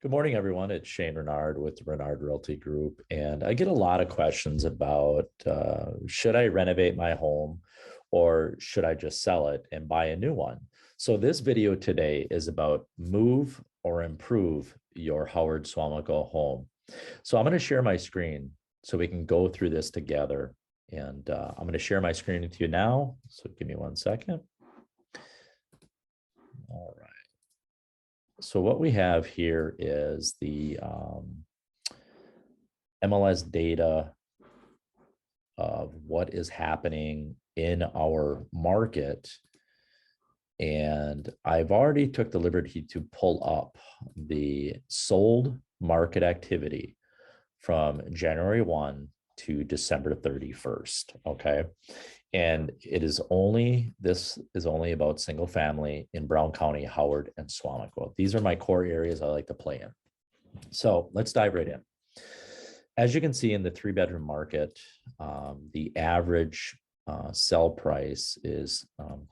Good morning, everyone. It's Shane Renard with Renard Realty Group, and I get a lot of questions about should I renovate my home or should I just sell it and buy a new one? So this video today is about move or improve your Howard Swamico home. So I'm going to share my screen so we can go through this together, and I'm going to share my screen with you now. So give me 1 second. All right. So what we have here is the MLS data of what is happening in our market. And I've already took the liberty to pull up the sold market activity from January 1 to December 31st. Okay. And this is only about single family in Brown County, Howard, and Swamico. These are my core areas I like to play in. So let's dive right in. As you can see in the 3-bedroom market, the average sell price is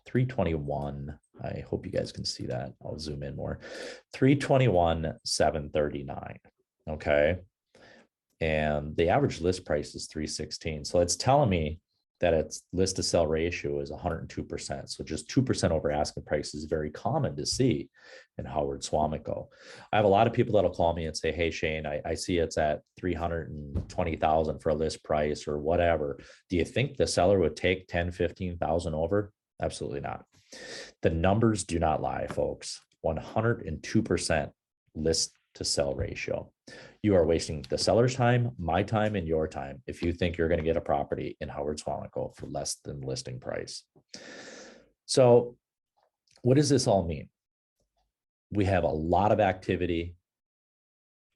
$321. I hope you guys can see that. I'll zoom in more. $321,739. Okay. And the average list price is $316. So it's telling me that its list to sell ratio is 102%. So just 2% over asking price is very common to see in Howard Swamico. I have a lot of people that'll call me and say, hey, Shane, I see it's at $320,000 for a list price or whatever. Do you think the seller would take 10, 15,000 over? Absolutely not. The numbers do not lie, folks. 102% list to sell ratio. You are wasting the seller's time, my time, and your time if you think you're going to get a property in Howard Swamico for less than listing price. So what does this all mean? We have a lot of activity,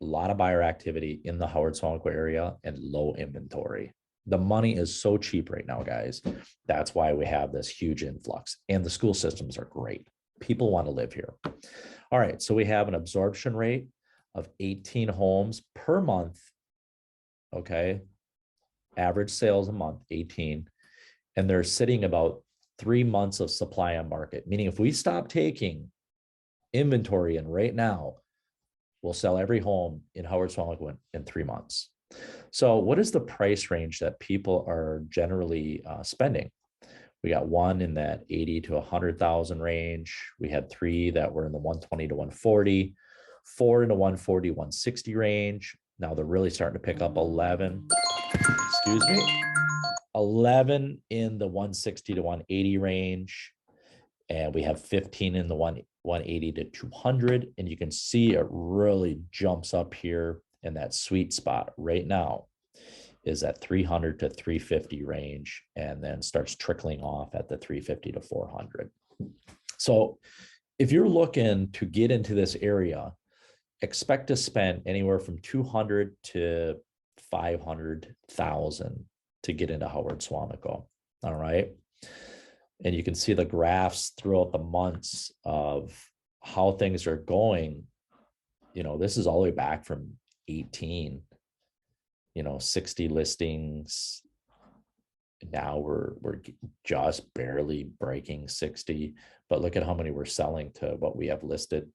a lot of buyer activity in the Howard Swamico area and low inventory. The money is so cheap right now, guys. That's why we have this huge influx, and the school systems are great. People want to live here. All right, so we have an absorption rate of 18 homes per month. Okay. Average sales a month, 18. And they're sitting about 3 months of supply on market, meaning if we stop taking inventory in right now, we'll sell every home in Howard Swamico in 3 months. So what is the price range that people are generally spending? We got one in that 80 to 100,000 range. We had 3 that were in the 120 to 140. 4 in the 140, 160 range. Now they're really starting to pick up 11 in the 160 to 180 range. And we have 15 in the 180 to 200. And you can see it really jumps up here in that sweet spot right now is at 300 to 350 range, and then starts trickling off at the 350 to 400. So if you're looking to get into this area, expect to spend anywhere from 200 to 500,000 to get into Howard Swamico. All right. And you can see the graphs throughout the months of how things are going. You know, this is all the way back from 18, 60 listings. Now we're just barely breaking 60, but look at how many we're selling to what we have listed,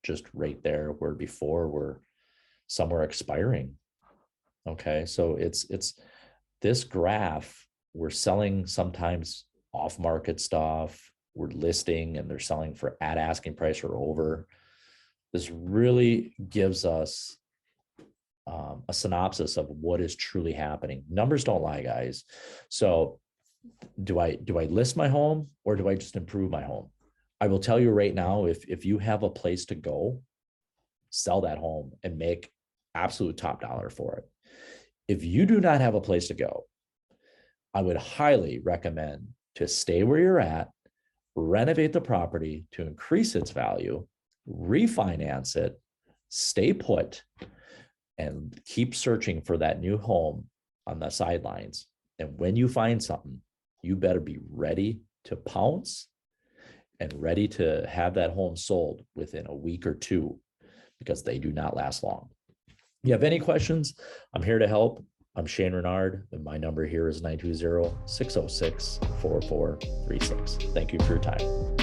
just right there, where before we're somewhere expiring. Okay. So it's this graph, we're selling sometimes off market stuff, we're listing and they're selling for at asking price or over. This really gives us a synopsis of what is truly happening. Numbers don't lie, guys. So do I list my home or do I just improve my home? I will tell you right now, if you have a place to go, sell that home and make absolute top dollar for it. If you do not have a place to go, I would highly recommend to stay where you're at, renovate the property to increase its value, refinance it, stay put, and keep searching for that new home on the sidelines. And when you find something, you better be ready to pounce and ready to have that home sold within a week or 2, because they do not last long. If you have any questions, I'm here to help. I'm Shane Renard, and my number here is 920-606-4436. Thank you for your time.